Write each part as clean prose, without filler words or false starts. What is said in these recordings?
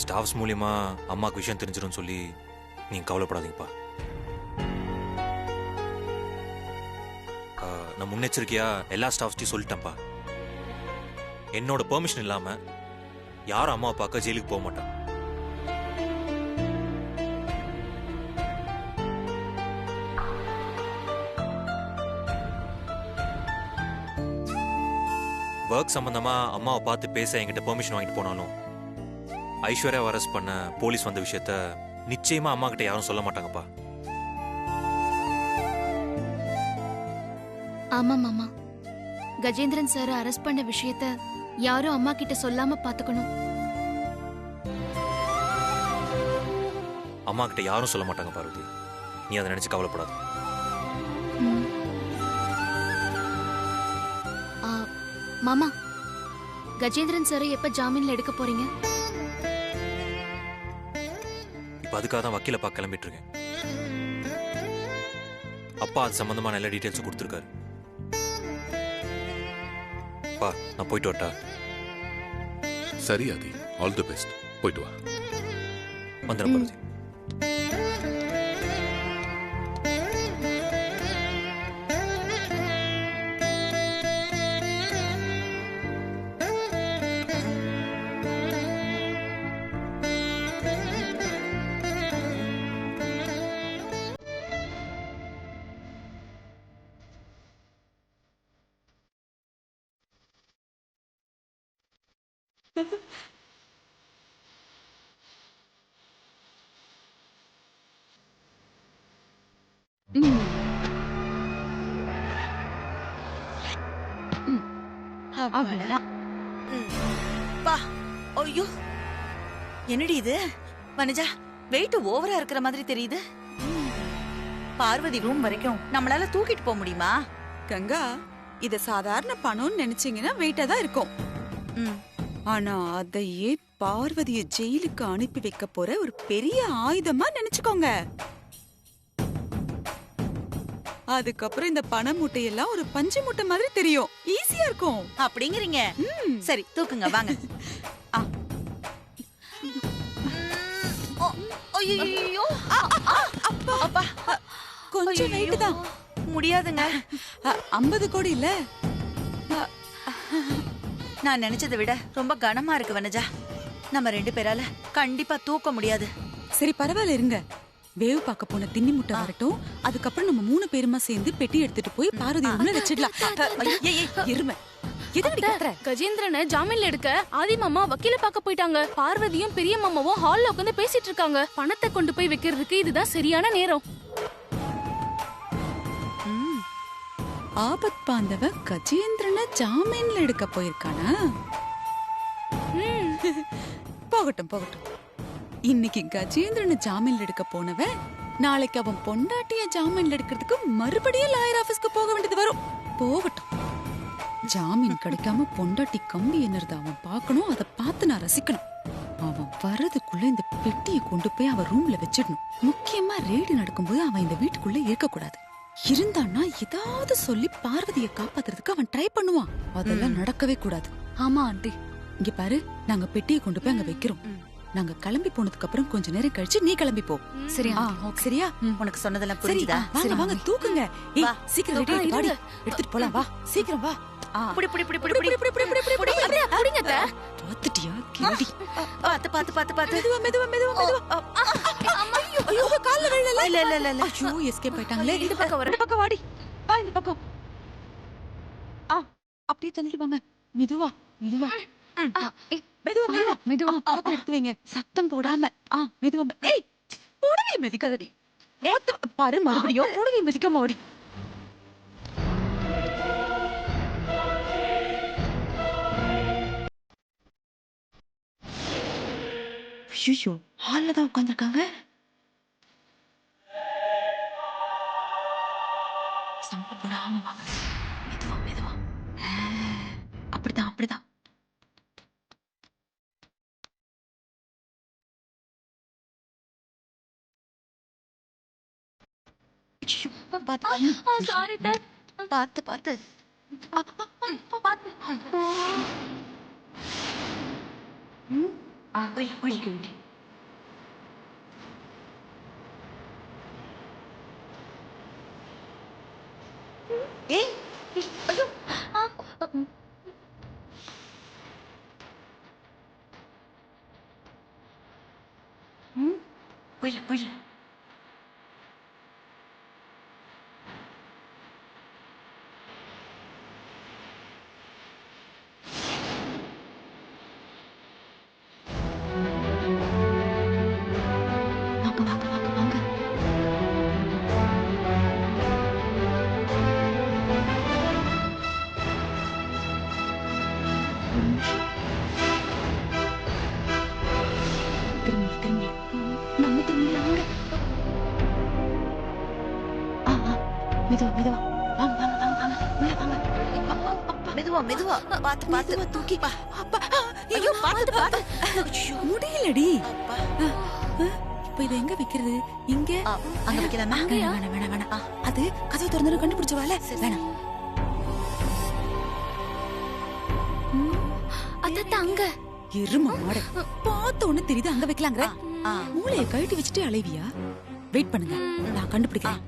Staffs மூலியமா அம்மாவுக்கு விஷயம் தெரிஞ்சிடும் சொல்லி நீங்கள் கவலைப்படாதீங்கப்பா. நான் முன்னெச்சரிக்கையா எல்லா ஸ்டாஃப்ஸ்டையும் சொல்லிட்டேன்ப்பா. என்னோட பெர்மிஷன் இல்லாமல் யாரும் அம்மாவை பார்க்க ஜெயிலுக்கு போக மாட்டாங்க. ஒர்க் சம்பந்தமா அம்மாவை பார்த்து பேச என்கிட்ட பெர்மிஷன் வாங்கிட்டு போனாலும் ஐஸ்வர்யாவை அரெஸ்ட் பண்ண போலீஸ் வந்த விஷயத்த நிச்சயமா அம்மா கிட்ட யாரும் சொல்ல மாட்டாங்கப்பா. ஆமா மாமா, கஜேந்திரன் சார் அரெஸ்ட் பண்ண விஷயத்த யாரும் அம்மா கிட்ட சொல்லாம பாத்துக்கணும். அம்மா கிட்ட யாரும் சொல்ல மாட்டாங்க பார்வதி, நீ அதை நினைச்சு கவலைப்படாத. மாமா, கஜேந்திரன் சாரை எப்ப ஜாமீன்ல எடுக்க போறீங்க? இப்ப அதுக்காக தான் வக்கீல பார்க்க கிளம்பிட்டு இருக்கேன். அப்பா அது சம்பந்தமான எல்லா டீடைல்ஸும் கொடுத்துருக்காரு. பா, நான் போயிட்டு வரட்டா? சரி ஆதி, ஆல் தி பெஸ்ட். போயிட்டு வா. வந்துடும் பார்வதி. ஐயோ, என்னடி இது? வனஜா, வெயிட் ஓவரா இருக்கிற மாதிரி தெரியுது. பார்வதி ரூம் வரைக்கும் நம்மளால தூக்கிட்டு போக முடியுமா? கங்கா, இத சாதாரண பணம்னு நினைச்சீங்கன்னா வெயிட்டா தான் இருக்கும். ஆனா அதையே பார்வதிய ஜெயிலுக்கு அனுப்பி வைக்க போற ஒரு பெரிய ஆயுதமா நினைச்சுக்கோங்க. அதுக்கப்புறம் இந்த பண மூட்டையெல்லாம் ஒரு பஞ்சு மூட்டை மாதிரி தெரியும். ஈஸியா இருக்கும் அப்படிங்கிறீங்க? சரி, தூக்குங்க வாங்க. ஐயோ, அப்பா, கொஞ்சம் வெயிட் தான். முடியாதுங்க. 50 கோடி இல்ல. நான் நினைச்சதை விட ரொம்ப கனமா இருக்கு வனஜா. நம்ம 2 பேரால கண்டிப்பா தூக்க முடியாது. சரி பரவாயில்ல, இருங்க. வேவு பார்க்க போன தின்னி முட்டை வரட்டும். அதுக்கப்புறம் நம்ம 3 பேருமா சேர்ந்து பெட்டி எடுத்துட்டு போய் பார்வதி உள்ள வச்சிடலாம். இருமை. கஜேந்திரனை ஜாமீன்ல எடுக்க ஆதி மாமா வக்கீல பார்க்க போயிட்டாங்க. பார்வதியும் பெரிய மாமாவும் ஹால்ல உட்காந்து பேசிட்டு இருக்காங்க. பணத்தை கொண்டு போய் வைக்கிறதுக்கு இதுதான் சரியான நேரம். ஆபத் பாந்தவ கஜேந்திரனை ஜாமீன்ல எடுக்க போயிருக்கானா? போகட்டும் போகட்டும். இன்னைக்கு கஜேந்திரனை ஜாமீன்ல எடுக்க போனவன் நாளைக்கு அவன் பொண்டாட்டிய ஜாமீன்ல எடுக்கிறதுக்கு மறுபடியும் லாயர் ஆபீஸ்க்கு போக வேண்டியது வரும். போகட்டும். ஜாமீன் கிடைக்காம பொண்டாட்டி கம்பி என்னது அவன் பார்க்கணும். அதை பார்த்து நான் ரசிக்கணும். அவன் வர்றதுக்குள்ள இந்த பெட்டியை கொண்டு போய் அவன் ரூம்ல வச்சிடணும். முக்கியமா ரெய்டு நடக்கும்போது அவன் இந்த வீட்டுக்குள்ள இருக்கக்கூடாது. இருந்தான்னா ஏதாவது சொல்லி பார்வதியை காப்பாத்துறதுக்கு அவன் ட்ரை பண்ணுவான். அதெல்லாம் நடக்கவே கூடாது. ஆமா ஆண்டி, இங்க பாரு, நாங்க பெட்டியை கொண்டு போய் அங்க வைக்கிறோம். நாங்க கிளம்பி போனதுக்கு அப்புறம் கொஞ்ச நேரம் கழிச்சு நீ கிளம்பி போ. சரியா? சரியா? உனக்கு சொன்னதெல்லாம் புரியுதா? வாங்க வாங்க, தூக்குங்க. ஏய், சீக்கிரம் ரெடி ஆயிடு, வாடி. எடுத்துட்டு போலாம், வா. சீக்கிரம் வா. புடி புடி புடி புடி புடி புடி புடி புடி புடி. அப்படிங்க அத்தை. பாத்துட்டியா கிளடி? பாத்து பாத்து பாத்து பாத்து. மெதுவா மெதுவா மெதுவா. ஐயோ, கால்ல விழல. இல்ல இல்ல இல்ல இல்ல. ஐயோ, எஸ்கேப் ஆயிட்டாங்களே. இந்த பக்கம் வர. இந்த பக்கம் வாடி. வா இந்த பக்கம். அப்படியே தள்ளிட்டு வாங்க. மெதுவா மெதுவா. மெதுவா மெதுவா மெதுவா. பக்கம் எடுத்து வைங்க. சத்தம் போடாம. மெதுவா. ஏய், போடவே மிதிக்காதடி. பாரு மறுபடியும் போடவே மிதிக்காம ஓடி. ஐயோ, ஹால்ல தான் உட்கார்ந்திருக்காங்க. சம்பளம் போடாம வாங்க. மெதுவா மெதுவா. அப்படிதான் அப்படிதான். பாத்து பாத்து. ஏய் ஐயோ மெதுவா மெதுவா பாத்து பாத்து தூக்கி ஐயோ பாத்து பாத்து ஐயோ முடியலடி அப்பா இப்ப இத எங்க வைக்கிறது இங்க அங்க வைக்கலாமா வேணாம் வேணாம் வேணாம் அது கதவு திறந்து கண்டுபிடிச்சு வால வேணாம் அத்த அங்க எரும மாடு பார்த்த உடனே தெரியுது அங்க வைக்கலாங்கிற மூளைய கழட்டி வச்சுட்டு அலைவியா வெயிட் பண்ணுங்க நான் கண்டுபிடிக்கிறேன்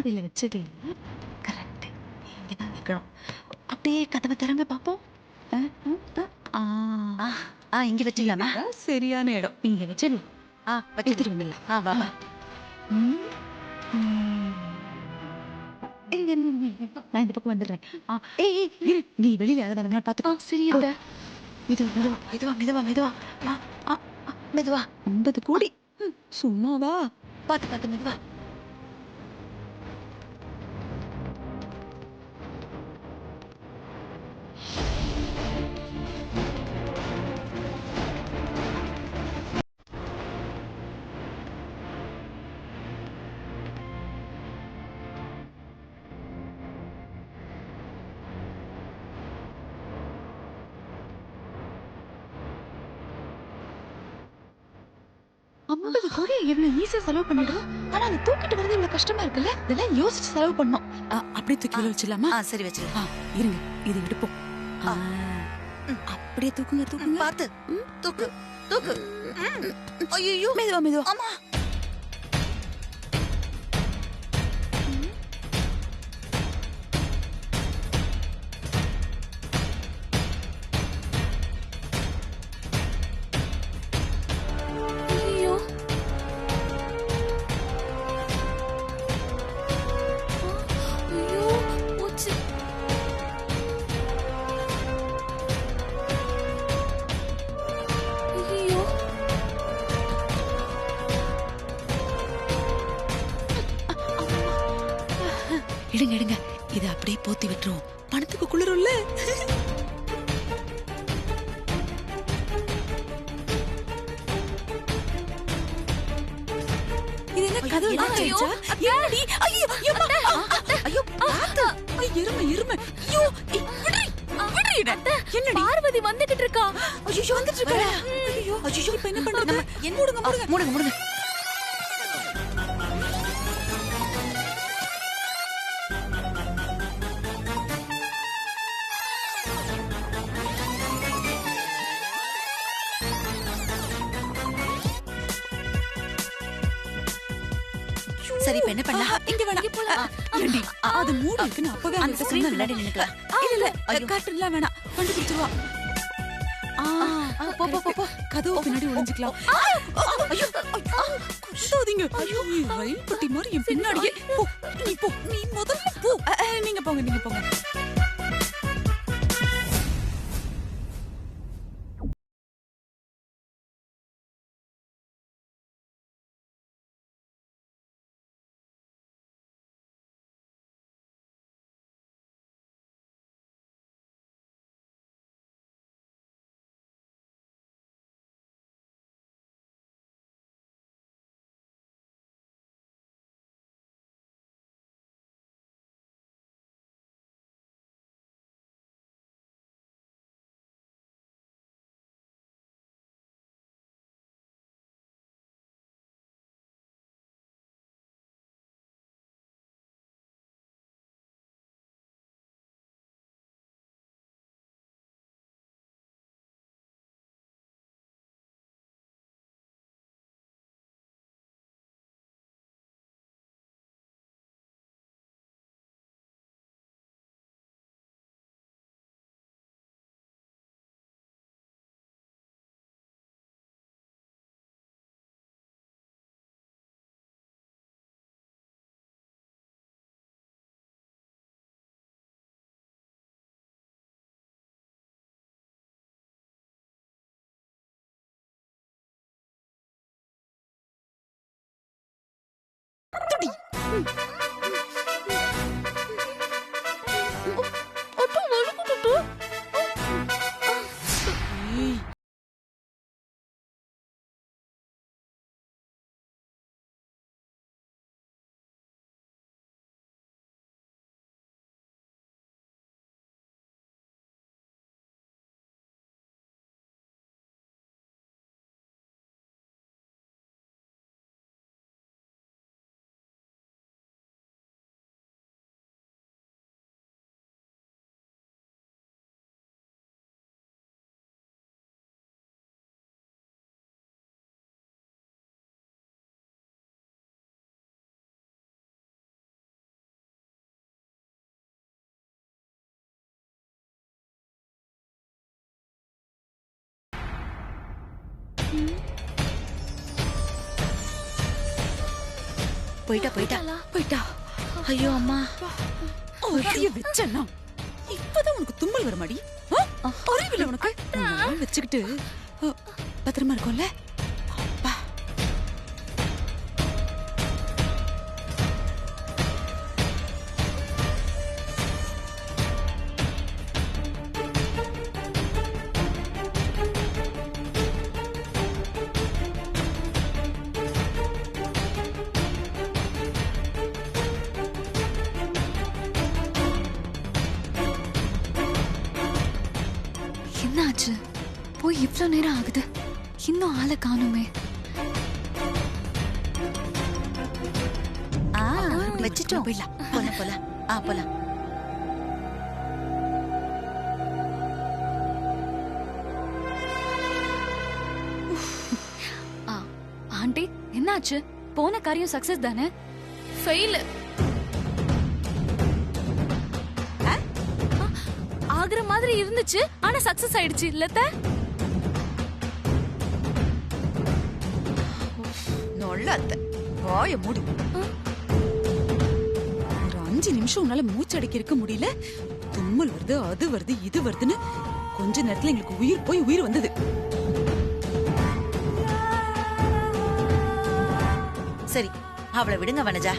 இதுல வச்சது கரெக்ட் இங்கதான் வைக்கணும் அப்படியே கதவை திறங்க பாப்போம் இங்க வச்சிடலாமா சரியான இடம் இங்க வச்சிடு வச்சிருவீங்களா வா வா நான் இந்த பக்கம் வந்துடுறேன் நீ வெளியில அதை பார்த்து சரியா மெதுவா மெதுவா மெதுவா மெதுவா மெதுவா 50 கோடி சும்மாவா பார்த்து பார்த்து மெதுவா எவ்வளவு ஈஸியா செலவு பண்ணிடுவோம் ஆனா அதை தூக்கிட்டு வரது இவ்வளவு கஷ்டமா இருக்குல்ல இதெல்லாம் யோசிச்சு செலவு பண்ணோம் அப்படியே தூக்கி உள்ள வச்சிடலாமா சரி வச்சிடலாம் இருங்க இது எடுப்போம் அப்படியே தூக்குங்க தூக்குங்க பார்த்து தூக்கு தூக்கு ஐயோ மெதுவா மெதுவா ஆமா ஐயோ ஐயோ போச்சு ஐயோ எடுங்க எடுங்க இதை அப்படியே போத்தி விட்டுருவோம் பணத்துக்கு குளிரும்ல இது என்ன கதவு ஐயோ, ஆயிடுச்சா? என்னடி? ஐயோ, எம்மா. ஐயோ, பார்த்து. எருமை, எருமை. ஐயோ, விடுறி, விடுறி என்னை. என்னடி? பார்வதி வந்துகிட்டு இருக்கா ஐயோ, வந்துட்டு இருக்கா? ஐயோ, இப்ப என்ன பண்றது? மூடுங்க, மூடுங்க. மூடுங்க மூடுங்க சரி இப்ப என்ன பண்ணலாம் இங்க வேணாம். ஏண்டி, அது மூடி இருக்குன்னு அப்பவே அந்த அவன்கிட்ட ஸ்கிரீன் சொன்னேன்ல. முன்னாடி நின்னுக்கலாம் இல்ல இல்ல காட்டுலாம் வேணாம் கண்டுபிடிச்சிருவா போ போ போ கதவு பின்னாடி ஒளிஞ்சுக்கலாம் ஐயோ குத்தாதீங்க ஐயோ ரயில் பட்டி மாதிரி என் பின்னாடியே போ நீ போ நீ முதல்ல போ நீங்க போங்க போயிட்டா போயிட்டா போயிட்டா. ஐயோ அம்மா, ஒரே வெச்சனா இப்பதான் உனக்கு தும்மல் வர மாடி. அறிவில்லை உனக்கு. வச்சுக்கிட்டு பத்திரமா இருக்கும்ல. என்னாச்சு? போய் இவ்ளோ நேரம் ஆகுது, இன்னும் ஆளை காணுமே. வச்சுட்டோம். போயிடலாம். போலாம் போலாம். போலாம். ஆண்டி, என்னாச்சு? போன காரியம் சக்சஸ் தானே? ஃபெயில் ஆகுற மாதிரி இருந்துச்சு, ஆனா சக்சஸ் ஆயிடுச்சு இல்லத்த? நல்ல அத்தை, வாய மூடு. ஒரு 5 நிமிஷம் உன்னால மூச்சு அடக்கி இருக்க முடியல. தும்மல் வருது, அது வருது, இது வருதுன்னு கொஞ்ச நேரத்துல எங்களுக்கு உயிர் போய் உயிர் வந்தது. சரி, அவளை விடுங்க வனஜா.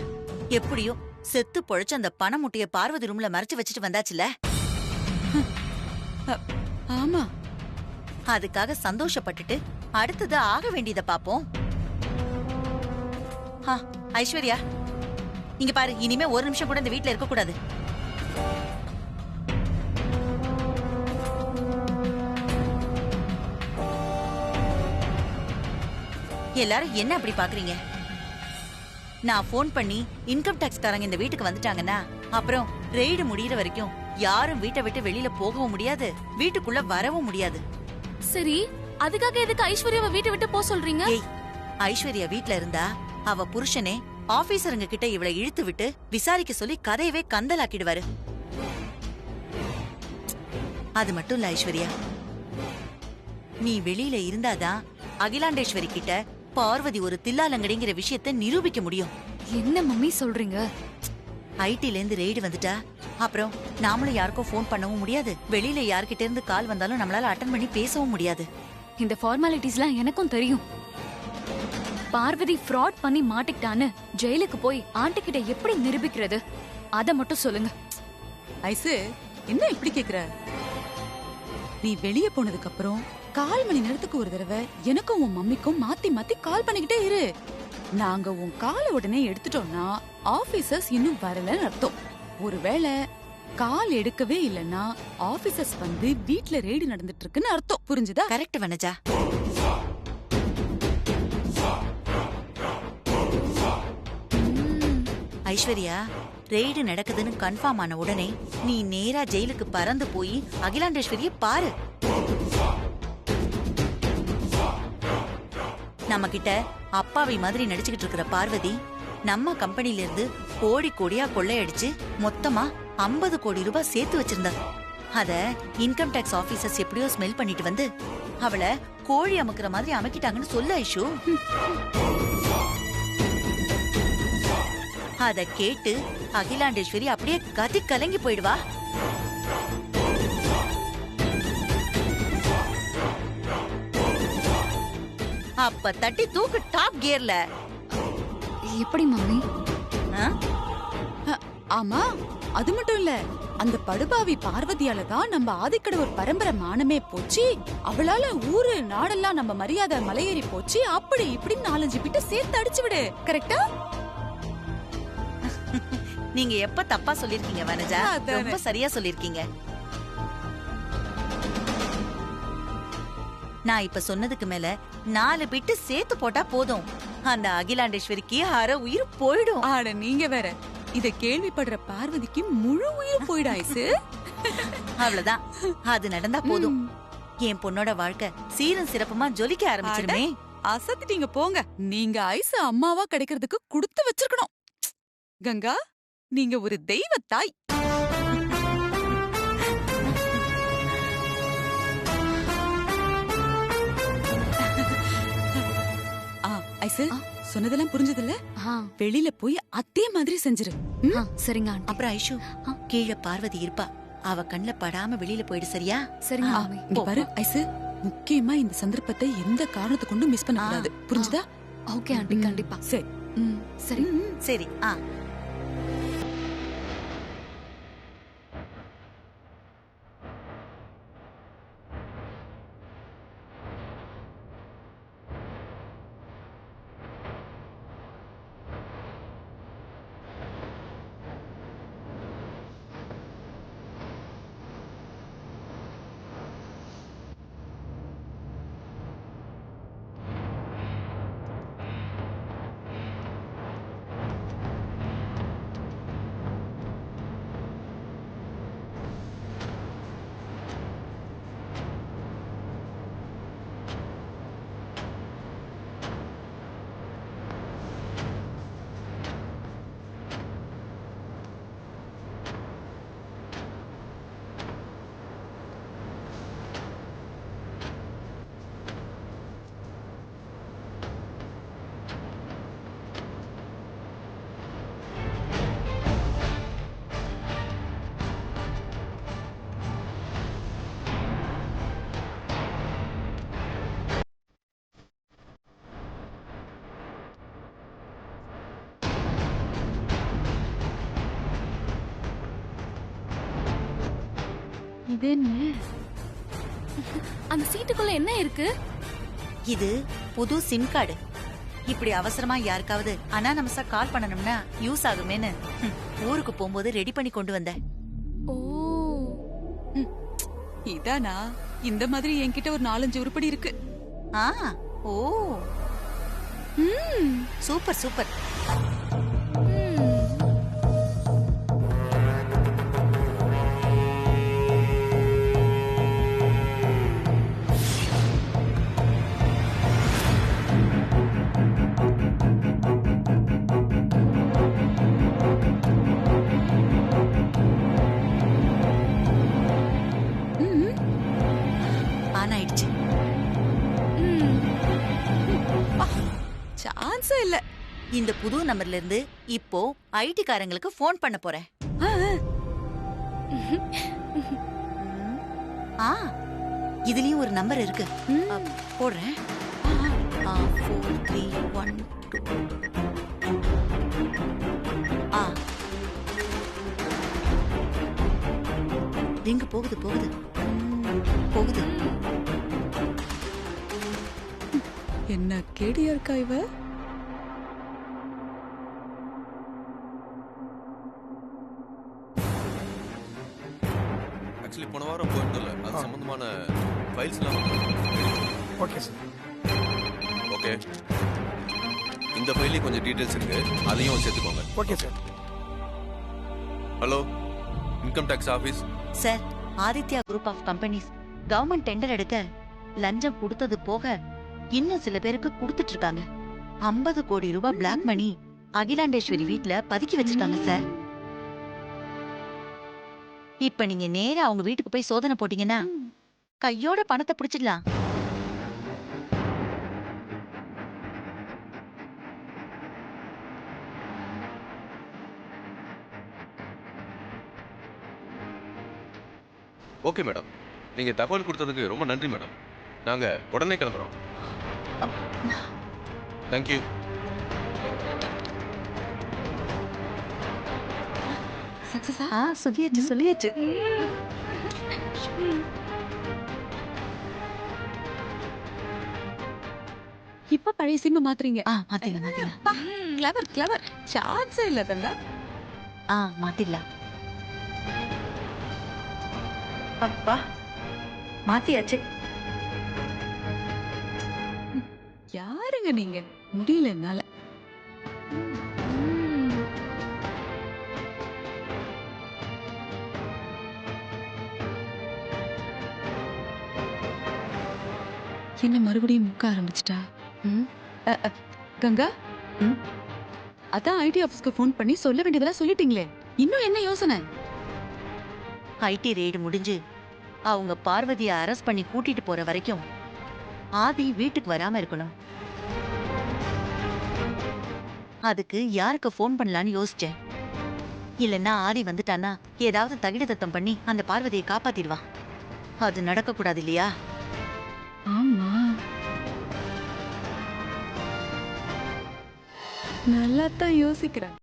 எப்படியோ செத்து பொழைச்சு அந்த பண முட்டைய பார்வதி ரூம்ல மறைச்சு வச்சுட்டு வந்தாச்சுல. ஆமா, அதுக்காக சந்தோஷப்பட்டுட்டு அடுத்தது ஆக வேண்டியதை பாப்போம். ஐஸ்வர்யா, இங்க பாரு, இனிமே ஒரு நிமிஷம் கூட இந்த வீட்ல இருக்க கூடாது. எல்லாரும் என்ன அப்படி பாக்குறீங்க? நான் போன் பண்ணி இன்கம் டாக்ஸ் காரங்க இந்த வீட்டுக்கு வந்துட்டாங்கன்னா அப்புறம் ரெய்டு முடியற வரைக்கும் யாரும் வீட்டை விட்டு வெளியில போகவும் முடியாது, வீட்டுக்குள்ள வரவும் முடியாது. சரி, அதுக்காக எதுக்கு ஐஸ்வர்யாவை வீட்டை விட்டு போக சொல்றீங்க? ஏய், ஐஸ்வர்யா வீட்ல இருந்தா அவ புருஷனே ஆபீசருங்க கிட்ட இவளை இழுத்து விட்டு விசாரிக்க சொல்லி கதையவே கந்தலாக்கிடுவாரு. அது மட்டும் இல்ல ஐஸ்வர்யா, நீ வெளியில இருந்தாதான் அகிலாண்டேஸ்வரி கிட்ட பார்வதி ஒரு தில்லாலங்கடிங்கிற விஷயத்தை நிரூபிக்க முடியும். என்ன மம்மி சொல்றீங்க? ஐடில இருந்து ரெய்டு வந்துட்டா அப்புறம் நாமளும் யாருக்கும் போன் பண்ணவும் முடியாது, வெளியில யார்கிட்ட இருந்து கால் வந்தாலும் நம்மளால அட்டன் பண்ணி பேசவும் முடியாது. இந்த ஃபார்மாலிட்டிஸ்லாம் எனக்கும் தெரியும். பார்வதி ஃப்ராட் பண்ணி மாட்டிக்கிட்டான்னு ஜெயிலுக்கு போய் ஆண்டி கிட்ட எப்படி நிரூபிக்கிறது, அத மட்டும் சொல்லுங்க. ஐசு, என்ன இப்படி கேக்குற? நீ வெளியே போனதுக்கு அப்புறம் 1/4 மணி நேரத்துக்கு ஒரு தடவை எனக்கும் உன் மம்மிக்கும் மாத்தி மாத்தி கால் பண்ணிக்கிட்டே இரு. நாங்க உன் காலை உடனே எடுத்துட்டோம்னா ஆபீசர்ஸ் இன்னும் வரலன்னு அர்த்தம். ஒருவேளை கால் எடுக்கவே இல்லைன்னா ஆபீசர்ஸ் வந்து வீட்ல ரெய்டு நடந்துட்டு இருக்குன்னு அர்த்தம். புரிஞ்சுதா? கரெக்ட் வனஜா. ஐஸ்வர்யா, ரெய்டு நடக்குதுன்னு கன்ஃபார்ம் ஆன உடனே நீ நேரா ஜெயிலுக்கு பறந்து போய் அகிலாண்டேஸ்வரிய பாரு. நம்ம கிட்ட அப்பாவி மாதிரி நடிச்சுக்கிட்டு இருக்கிற பார்வதி நம்ம கம்பெனில இருந்து கோடி கோடியா கொள்ளையடிச்சு மொத்தமா 50 கோடி ரூபாய் சேர்த்து வச்சிருந்தா. அத இன்கம் டாக்ஸ் ஆபீசர்ஸ் எப்படியோ ஸ்மெல் பண்ணிட்டு வந்து அவளை கோழி அமுக்குற மாதிரி அமைக்கிட்டாங்கன்னு சொல்ல ஐஷு. அத கேட்டு அகிலாண்டேஸ்வரி அப்படியே கதி கலங்கி போயிடுவா. அப்ப தட்டி தூக்கு டாப் கியர்ல. எப்படி மம்மி? ஆமா, அது மட்டும் இல்ல, அந்த படுபாவி பார்வதியால தான் நம்ம ஆதிக்கடவுர் பரம்பரை மானமே போச்சு. அவளால ஊரு நாடெல்லாம் நம்ம மரியாதை மலையேறி போச்சு. அப்படி இப்படி 4-5 பிட்ட சேர்த்து அடிச்சு விடு. கரெக்டா? நீங்க எப்ப தப்பா சொல்லிருக்கீங்க வனஜா? அதானே. ரொம்ப சரியா சொல்லிருக்கீங்க. நான் இப்ப சொன்னதுக்கு மேல 4 பிட்டு சேர்த்து போட்டா போதும். அந்த அகிலாண்டேஸ்வரிக்கு அரை உயிர் போயிடும். ஆட நீங்க வேற. இத கேள்விப்படுற பார்வதிக்கு முழு உயிர் போயிடும் ஐசு. அவ்வளவுதான், அது நடந்தா போதும். என் பொண்ணோட வாழ்க்கை சீரும் சிறப்புமா ஜொலிக்க ஆரம்பிச்சிருமே. அசத்திட்டீங்க போங்க. நீங்க ஐசு அம்மாவா கிடைக்கிறதுக்கு கொடுத்து வச்சிருக்கணும். கங்கா, நீங்க ஒரு தெய்வ தாய். ஐசு, சொன்னதெல்லாம் புரிஞ்சதில்ல? வெளியில போய் அதே மாதிரி செஞ்சிரு. சரிங்க ஆண்டி. அப்புறம் ஐஷு, கீழே பார்வதி இருப்பா, அவ கண்ணுல படாம வெளியில போயிடு. சரியா? சரிங்க மாமி. இங்க பாரு ஐசு, முக்கியமா இந்த சந்தர்ப்பத்தை எந்த காரணத்தை கொண்டு மிஸ் பண்ண கூடாது. புரிஞ்சுதா? ஓகே ஆண்டி, கண்டிப்பா. சரி. சரி. சரி. இது என்ன? அந்த சீட்டுக்குள்ள என்ன இருக்கு? இது புது சிம் கார்டு. இப்படி அவசரமா யாருக்காவது அனானமஸா கால் பண்ணணும்னா யூஸ் ஆகுமேன்னு ஊருக்கு போகும்போது ரெடி பண்ணி கொண்டு வந்தேன். ஓ, இதானா? இந்த மாதிரி என்கிட்ட ஒரு 4-5 உருப்படி இருக்கு. ஓ, சூப்பர் சூப்பர். ஆனாயிடுச்சு. சான்ஸே இல்ல. இந்த புது நம்பர்ல இருந்து இப்போ ஐடி காரங்களுக்கு போன் பண்ண போறேன். இதுலயும் ஒரு நம்பர் இருக்கு, போடுறேன். 4312. ரிங்கு போகுது போகுது போகுது. என்ன கேடியா இருக்கா இவ? ஆக்சுவலி போன வாரம் போயிருந்தோம்ல, அது சம்பந்தமான ஃபைல்ஸ்லாம் ஓகே சார். ஓகே, இந்த ஃபைல்லையும் கொஞ்சம் டீடைல்ஸ் இருக்கு, அதையும் சேர்த்துக்கோங்க. Okay sir. Hello, income tax office sir. Aditya group of companies government tender எடுக்க லஞ்சம் கொடுத்தது போக இன்னும் சில பேருக்கு கொடுத்துட்டு இருக்காங்க. 50 கோடி ரூபாய் பிளாக் மணி அகிலாண்டேஸ்வரி வீட்ல பதுக்கி வச்சிருக்காங்க சார். இப்ப நீங்க நேரா அவங்க வீட்டுக்கு போய் சோதனை போட்டீங்கன்னா கையோட பணத்தை பிடிச்சிடலாம். ஓகே மேடம், நீங்க தகவல் கொடுத்ததுக்கு ரொம்ப நன்றி மேடம். நாங்க உடனே கிளம்புறோம். தேங்க்யூ. சக்சஸா? சொல்லியாச்சு இப்ப பழைய சிம் மாத்துறீங்க. மாத்திடலாம் கிளவர் கிளவர். சான்ஸே இல்ல கங்கா. மாத்திடலாம். அப்பா மாத்தியாச்சு. யாருங்க நீங்க? முடியல என்னால. என்ன மறுபடியும் முக்க ஆரம்பிச்சிட்டா? அ, அ, கங்கா ம்? அதான் ஐடி ஆபீஸ்க்கு ஃபோன் பண்ணி சொல்ல வேண்டியதெல்லாம் சொல்லிட்டீங்களே, இன்னும் என்ன யோசனை? ஐடி ரெய்டு முடிஞ்சு அவங்க பார்வதியை அரெஸ்ட் பண்ணி கூட்டிட்டு போற வரைக்கும் ஆதி வீட்டுக்கு வராம இருக்கணும். அதுக்கு யாருக்கு ஃபோன் பண்ணலான்னு யோசிச்சேன். இல்லைன்னா ஆதி வந்துட்டானா ஏதாவது தகிட தத்தம் பண்ணி அந்த பார்வதியை காப்பாத்திடுவா. அது நடக்க கூடாது இல்லையா? ஆமா, நல்லா தான் யோசிக்கிறேன்.